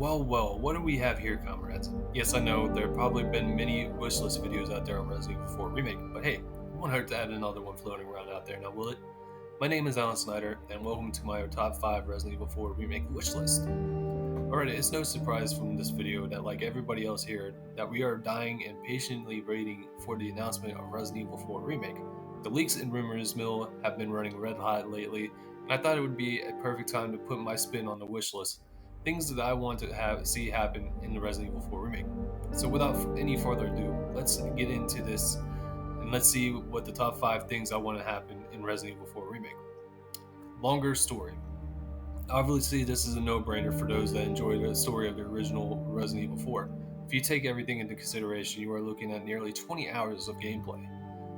Well, what do we have here, comrades? Yes, I know there have probably been many wishlist videos out there on Resident Evil 4 Remake, but hey, it won't hurt to add another one floating around out there now, will it? My name is Alan Snyder, and welcome to my top 5 Resident Evil 4 Remake wishlist. Alright, it's no surprise from this video that, like everybody else here, that we are dying and patiently waiting for the announcement of Resident Evil 4 Remake. The leaks and rumors mill have been running red hot lately, and I thought it would be a perfect time to put my spin on the wish list. Things that I want to see happen in the Resident Evil 4 Remake. So without any further ado, let's get into this and let's see what the top 5 things I want to happen in Resident Evil 4 Remake. Longer story. Obviously, this is a no-brainer for those that enjoy the story of the original Resident Evil 4. If you take everything into consideration, you are looking at nearly 20 hours of gameplay.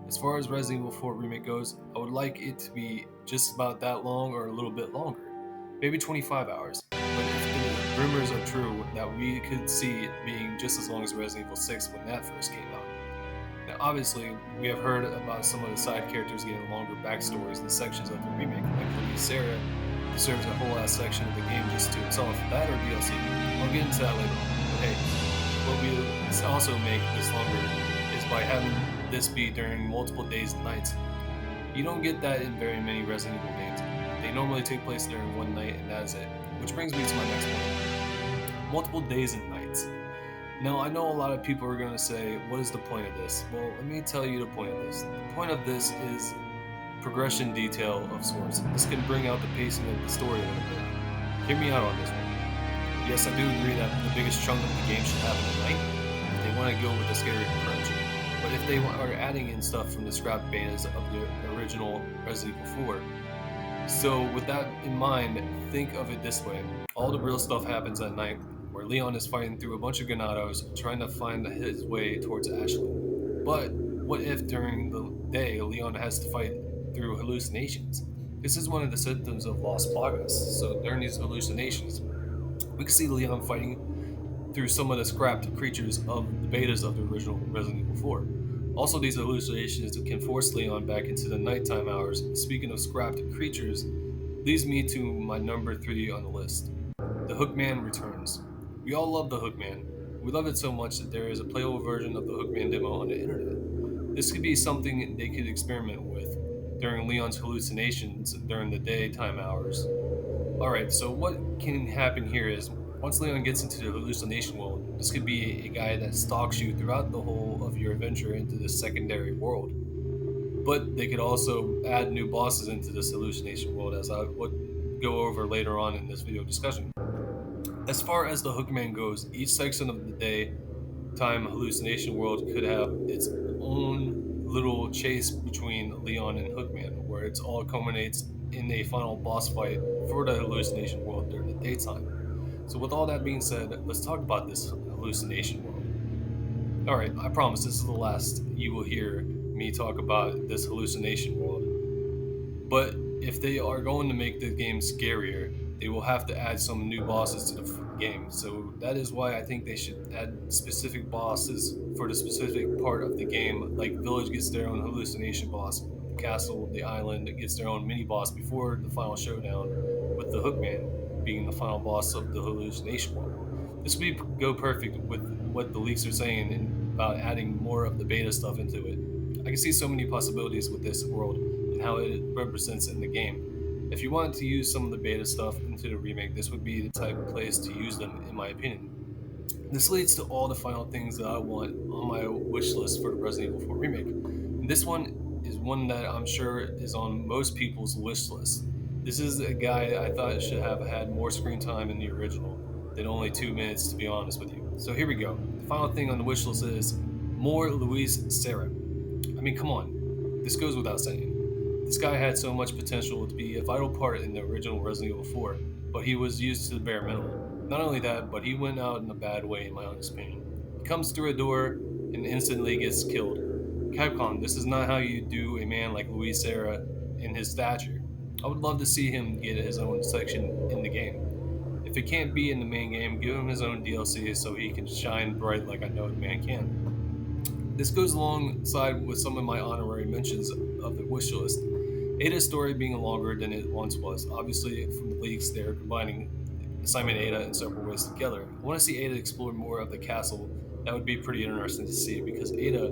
As far as Resident Evil 4 Remake goes, I would like it to be just about that long or a little bit longer. Maybe 25 hours. But if the rumors are true, that we could see it being just as long as Resident Evil 6 when that first came out. Now, obviously, we have heard about some of the side characters getting longer backstories in sections of the remake, like Sarah deserves a whole ass section of the game just to itself. That or DLC. I'll get into that later on. But hey, what we also make this longer is by having this be during multiple days and nights. You don't get that in very many Resident Evil games. They normally take place during one night and that is it. Which brings me to my next point. Multiple days and nights. Now, I know a lot of people are going to say, what is the point of this? Well, let me tell you the point of this. The point of this is progression detail of sorts. This can bring out the pacing of the story a little bit. Hear me out on this one. Yes, I do agree that the biggest chunk of the game should happen at night if they want to go with a scary approach. But if they are adding in stuff from the scrap betas of the original Resident Evil 4, so with that in mind, think of it this way. All the real stuff happens at night, where Leon is fighting through a bunch of Ganados trying to find his way towards Ashley. But what if during the day Leon has to fight through hallucinations? This is one of the symptoms of lost progress. So during these hallucinations, we can see Leon fighting through some of the scrapped creatures of the betas of the original Resident Evil 4. Also, these hallucinations can force Leon back into the nighttime hours. Speaking of scrapped creatures, leads me to my number 3 on the list. The Hookman returns. We all love the Hookman. We love it so much that there is a playable version of the Hookman demo on the internet. This could be something they could experiment with during Leon's hallucinations during the daytime hours. Alright, so what can happen here is once Leon gets into the hallucination world, this could be a guy that stalks you throughout the whole of your adventure into this secondary world. But they could also add new bosses into this hallucination world, as I would go over later on in this video discussion. As far as the Hookman goes, each section of the daytime hallucination world could have its own little chase between Leon and Hookman, where it all culminates in a final boss fight for the hallucination world during the daytime. So with all that being said, let's talk about this hallucination world. Alright, I promise this is the last you will hear me talk about this hallucination world. But if they are going to make the game scarier, they will have to add some new bosses to the game. So that is why I think they should add specific bosses for the specific part of the game. Like Village gets their own hallucination boss, the castle, the island gets their own mini boss before the final showdown, with the Hookman being the final boss of the hallucination world. This would go perfect with what the leaks are saying about adding more of the beta stuff into it. I can see so many possibilities with this world and how it represents in the game. If you wanted to use some of the beta stuff into the remake, this would be the type of place to use them, in my opinion. This leads to all the final things that I want on my wish list for the Resident Evil 4 remake. And this one is one that I'm sure is on most people's wish list. This is a guy I thought should have had more screen time in the original than only 2 minutes, to be honest with you. So here we go. The final thing on the wish list is more Luis Serra. I mean, come on. This goes without saying. This guy had so much potential to be a vital part in the original Resident Evil 4, but he was used to the bare minimum. Not only that, but he went out in a bad way, in my honest opinion. He comes through a door and instantly gets killed. Capcom, this is not how you do a man like Luis Serra in his stature. I would love to see him get his own section in the game. If it can't be in the main game, give him his own DLC so he can shine bright like I know the man can. This goes alongside with some of my honorary mentions of the wish list. Ada's story being longer than it once was. Obviously, from the leaks, they're combining Simon Ada in separate ways together. I want to see Ada explore more of the castle. That would be pretty interesting to see because Ada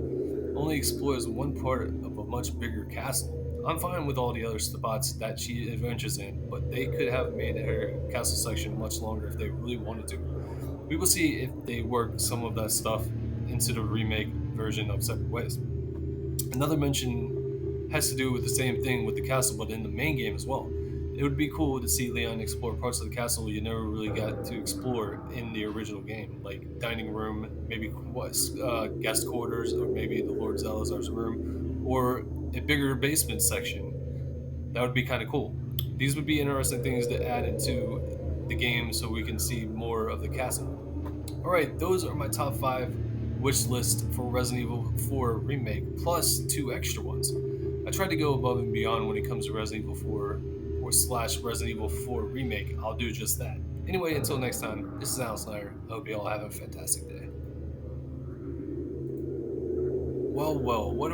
only explores one part of a much bigger castle. I'm fine with all the other spots that she adventures in, but they could have made her castle section much longer if they really wanted to. We will see if they work some of that stuff into the remake version of Separate Ways. Another mention has to do with the same thing with the castle, but in the main game as well. It would be cool to see Leon explore parts of the castle you never really got to explore in the original game, like dining room, maybe guest quarters, or maybe the Lord Zalazar's room, or a bigger basement section. That would be kind of cool. These would be interesting things to add into the game so we can see more of the castle. All right, those are my top five wish list for Resident Evil 4 Remake, plus two extra ones. I tried to go above and beyond when it comes to Resident Evil 4 or slash Resident Evil 4 Remake. I'll do just that. Anyway, until next time, this is Alan Snyder. I hope you all have a fantastic day. Well, what